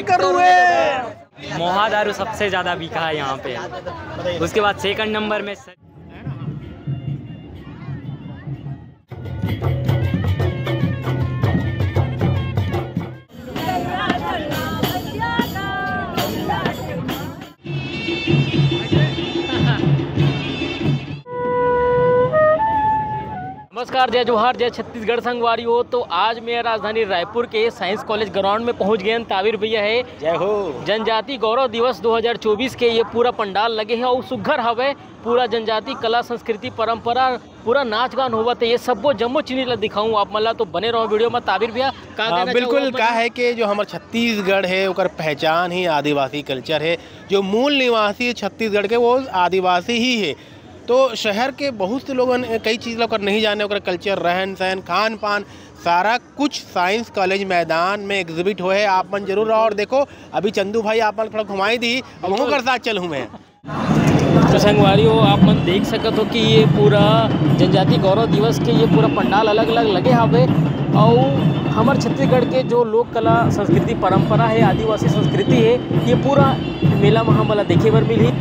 करूँ है। मोहा दारू सबसे ज़्यादा बिका है यहाँ पे, उसके बाद सेकंड नंबर में नमस्कार, जय जोहार, जय छत्तीसगढ़ संगवारी हो। तो आज मैं राजधानी रायपुर के साइंस कॉलेज ग्राउंड में पहुंच गए। ताबिर भैया है, जय हो। जनजाति गौरव दिवस 2024 के ये पूरा पंडाल लगे हैं और सुघर हवे पूरा जनजाति कला संस्कृति परंपरा पूरा नाच गान होवत है। ये सबको जम्मो चीनी ला दिखाऊं आप मतलब, तो बने रहो वीडियो में। ताबिर भैया का बिल्कुल का है कि जो हमारे छत्तीसगढ़ है ओकर पहचान ही आदिवासी कल्चर है। जो मूल निवासी है छत्तीसगढ़ के वो आदिवासी ही है। तो शहर के बहुत से लोगन कई चीज़ लोग नहीं जाने, ओकर कल्चर, रहन सहन, खान पान सारा कुछ साइंस कॉलेज मैदान में एग्जिबिट हुए है। आप मन जरूर आओ और देखो। अभी चंदू भाई आप मन थोड़ा घुमाई दी और वहाँ कर साथ चलूँ मैं। तो संगवारी हो, आप मन देख सकते हो कि ये पूरा जनजाति गौरव दिवस के ये पूरा पंडाल अलग अलग लगे हवे और हमारे छत्तीसगढ़ के जो लोक कला संस्कृति परंपरा है, आदिवासी संस्कृति है, ये पूरा मेला में हमला देखे बर मिली।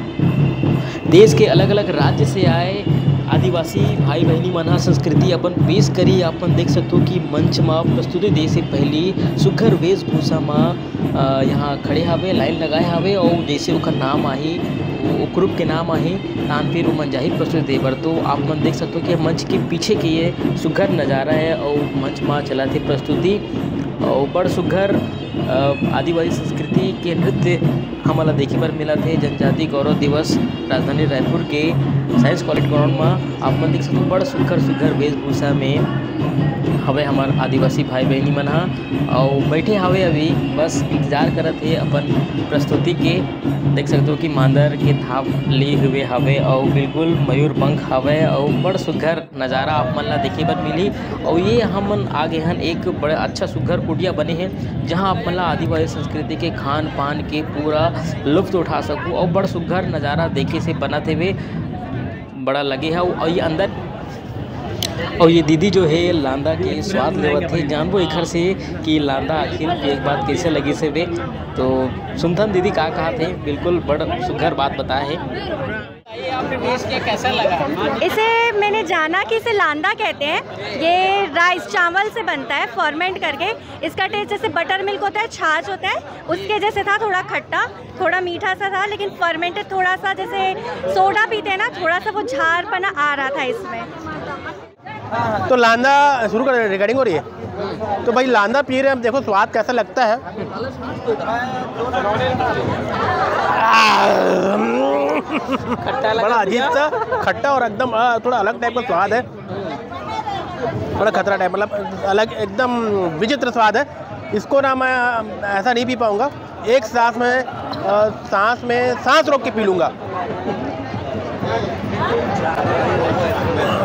देश के अलग अलग राज्य से आए आदिवासी भाई बहनी मन संस्कृति अपन पेश करी। अपन देख सकते हो कि मंच में प्रस्तुति दे से पहले सुघर वेशभूषा में यहाँ खड़े हवे, लाइन लगाए हवे और जैसे उनका नाम आही वो ग्रुप के नाम आही तान फिर वो मन जाही प्रस्तुति दे बर। तो आप मन देख सकते हो कि मंच के पीछे के ये सुघर नज़ारा है और मंच में चला थे प्रस्तुति और बड़ सुघर आदिवासी संस्कृति के नृत्य हमारा देखे पर मिला थे। जनजाति गौरव दिवस राजधानी रायपुर के साइंस कॉलेज ग्राउंड में आप मन देख सकते हो बड़ सुघर वेशभूषा में हवे हमार आदिवासी भाई बहनी मन और बैठे हवे अभी बस इंतजार करत है अपन प्रस्तुति के। देख सकते हो कि मांदर के थाप लिए हुए हवे और बिल्कुल मयूर पंख हवे और बड़ सुघर नज़ारा आप मन ला देखे बर मिली। और ये हमन आगे हन एक बड़ा अच्छा सुघर कुटिया बने हैं जहां आप मन ला आदिवासी संस्कृति के खान पान के पूरा लुत्फ उठा सकूँ और बड़ सुघर नज़ारा देखे से बनत हुए बड़ा लगे है। और ये अंदर और ये दीदी जो है लांदा के स्वाद लेवत थे, जानबो एक से कि लांदा आखिर एक बात कैसे लगी से वे। तो सुनथन दीदी का कहा थे, बिल्कुल बड़ सुघर बात बताया है। आपने टेस्ट किया, कैसा लगा? इसे मैंने जाना कि इसे लांदा कहते हैं। ये राइस चावल से बनता है फॉर्मेंट करके। इसका टेस्ट जैसे बटर मिल्क होता है, छाछ होता है, उसके जैसे था, थोड़ा खट्टा थोड़ा मीठा सा था, लेकिन फॉर्मेंटेड थोड़ा सा जैसे सोडा पीते हैं ना, थोड़ा सा वो झारपना आ रहा था इसमें। तो लांदा शुरू कर, रिकॉर्डिंग हो रही है। तो भाई लांदा पी रहे हैं, अब देखो स्वाद कैसा लगता है। बड़ा अजीब सा खट्टा और एकदम थोड़ा अलग टाइप का स्वाद है, थोड़ा खतरा टाइप, मतलब अलग एकदम विचित्र स्वाद है। इसको ना मैं ऐसा नहीं पी पाऊँगा, एक सांस में सांस रोक के पी लूँगा,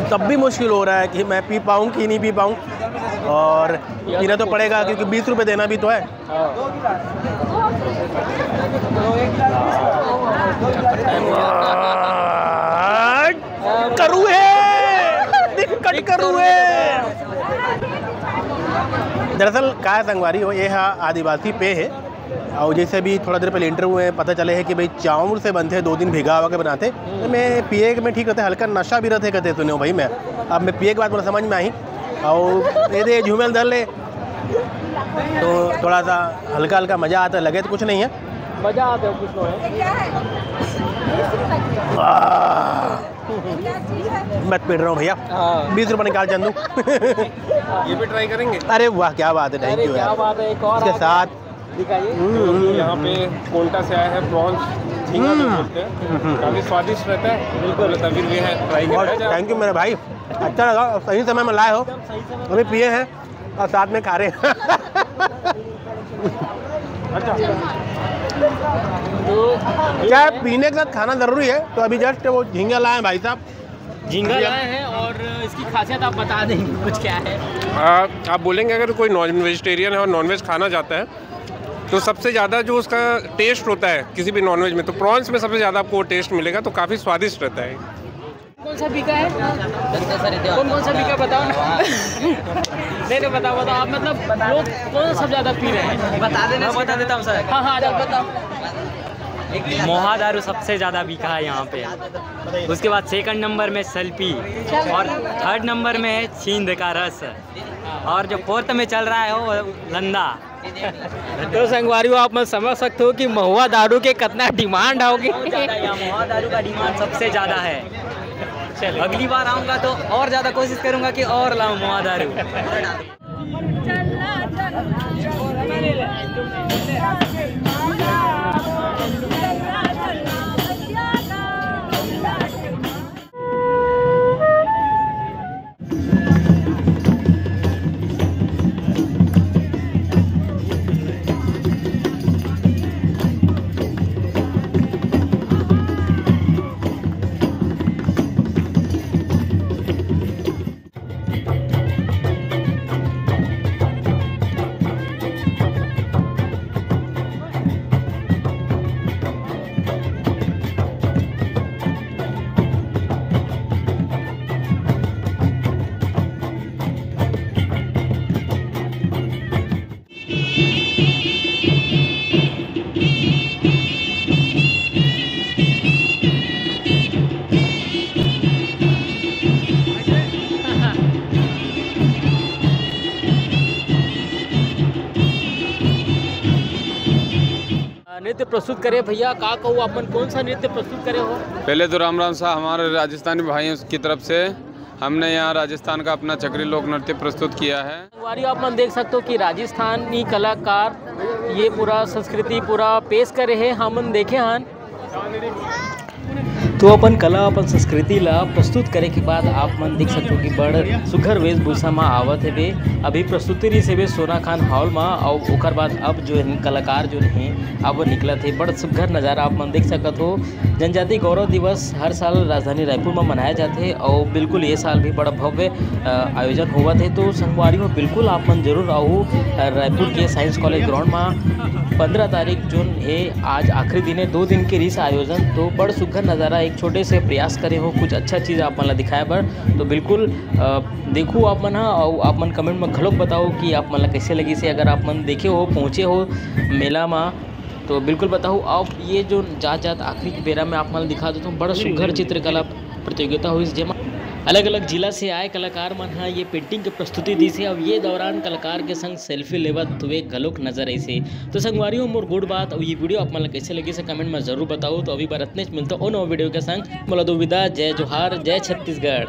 तब भी मुश्किल हो रहा है कि मैं पी पाऊँ कि नहीं पी पाऊँ। और पीना तो पड़ेगा क्योंकि 20 रुपये देना भी तो है। करू है, दिक्कत करू है। दरअसल का संगवारी हो, ये आदिवासी पे है और जैसे भी थोड़ा देर पहले इंटरव्यू में पता चले है कि भाई चावल से बनते 2 दिन भिगा हुआ के बनाते। तो मैं पिए में ठीक रहते, हल्का नशा भी रहते कहते सुने हो भाई। मैं अब मैं पिए के बाद मुझे समझ में आई और ये झूमेल धर ले तो थोड़ा सा हल्का हल्का मज़ा आता है। लगे तो कुछ नहीं है, मज़ा आता है कुछ नहीं है। मैं पीट रहा हूँ भैया, 20 रुपये निकाल चंदू। ये भी ट्राई करेंगे। अरे वाह क्या बात है, थैंक यू क्या बात है। एक और इसके साथ यहाँ पे कोंटा से आया है प्रॉन्स झींगा जो बोलते हैं, काफ़ी स्वादिष्ट रहता है। बिल्कुल तभी भी है, ट्राई करना। थैंक यू मेरे भाई, अच्छा लगा, सही समय में लाए हो, अभी पिए हैं और साथ में खा रहे हैं। अच्छा क्या पीने के साथ खाना ज़रूरी है? तो अभी जस्ट वो झींगा लाए हैं भाई साहब, झींगा लाए हैं और इसकी खासियत आप बता देंगे कुछ क्या है? आप बोलेंगे अगर कोई नॉन वेजिटेरियन है और नॉनवेज खाना चाहता है तो सबसे ज़्यादा जो उसका टेस्ट होता है किसी भी नॉनवेज में, तो प्रॉन्स में सबसे ज़्यादा आपको वो टेस्ट मिलेगा, तो काफ़ी स्वादिष्ट रहता है। कौन सा बिका है? कौन सा बिका बताओ ना। नहीं बताओ आप, मतलब लोग कौन सा सब ज़्यादा पी रहे हैं? बता देना, बता देता हूँ सर। हाँ बताओ। मोहा दारू सबसे ज़्यादा बिका है यहाँ पे। उसके बाद सेकंड नंबर में सेल्फी और थर्ड नंबर में है छींद का रस और जो फोर्थ में चल रहा है वो लंदा। तो संगवारियों आप मत समझ सकते हो कि महुआ दारू के कितना डिमांड होगी। महुआ दारू का डिमांड सबसे ज़्यादा है। चल अगली बार आऊँगा तो और ज़्यादा कोशिश करूँगा कि और लाऊँ महुआ दारू। नृत्य प्रस्तुत करे भैया, का कहूँ अपन कौन सा नृत्य प्रस्तुत करे हो? पहले तो राम साहब हमारे राजस्थानी भाइयों की तरफ से हमने यहाँ राजस्थान का अपना चक्री लोक नृत्य प्रस्तुत किया है। संगवारियों आप मन देख सकते हो कि राजस्थानी कलाकार ये पूरा संस्कृति पूरा पेश करे है। हम देखे हन तो अपन कला अपन संस्कृति ला प्रस्तुत करे के बाद आप मन देख सकते हो कि बड़ सुघर वेशभूषा में आवत है बे। अभी प्रस्तुति रही से बे सोना खान हॉल में और ओकर बाद अब जो है कलाकार जो हैं अब निकलत है। बड़ सुघर नज़ारा आप मन देख सकते हो। जनजाति गौरव दिवस हर साल राजधानी रायपुर में मनाया जाते हैं और बिल्कुल ये साल भी बड़ा भव्य आयोजन हुआ थे। तो संगवारियों बिल्कुल आप मन जरूर आओ रायपुर के साइंस कॉलेज ग्राउंड में 15 तारीख जून है। आज आखिरी दिन है, 2 दिन के रिस आयोजन। तो बड़ सुघर नज़ारा एक छोटे से प्रयास करे हो कुछ अच्छा चीज़ आप मन ला दिखाए बर। तो बिल्कुल देखो आप मन और आप मन कमेंट में घलोक बताओ कि आप मन ला कैसे लगी से। अगर आप मन देखे हो पहुँचे हो मेला में तो बिल्कुल बताओ। अब ये जो जात आखिरी के बेरा में आप मन दिखा देता हूँ बड़ा सुघर चित्रकला प्रतियोगिता हुई जेमा अलग अलग जिला से आए कलाकार मन हाँ ये पेंटिंग के प्रस्तुति दी से। अब ये दौरान कलाकार के संग सेल्फी लेवत हुए घलोक नजर ऐसे। तो संगवारियों मोर गुड बात और ये वीडियो आप मन कैसे लगी से कमेंट में जरूर बताओ। तो अभी बार इतने मिलता हूँ वीडियो के संग। मला दो विदा। जय जोहार, जय छत्तीसगढ़।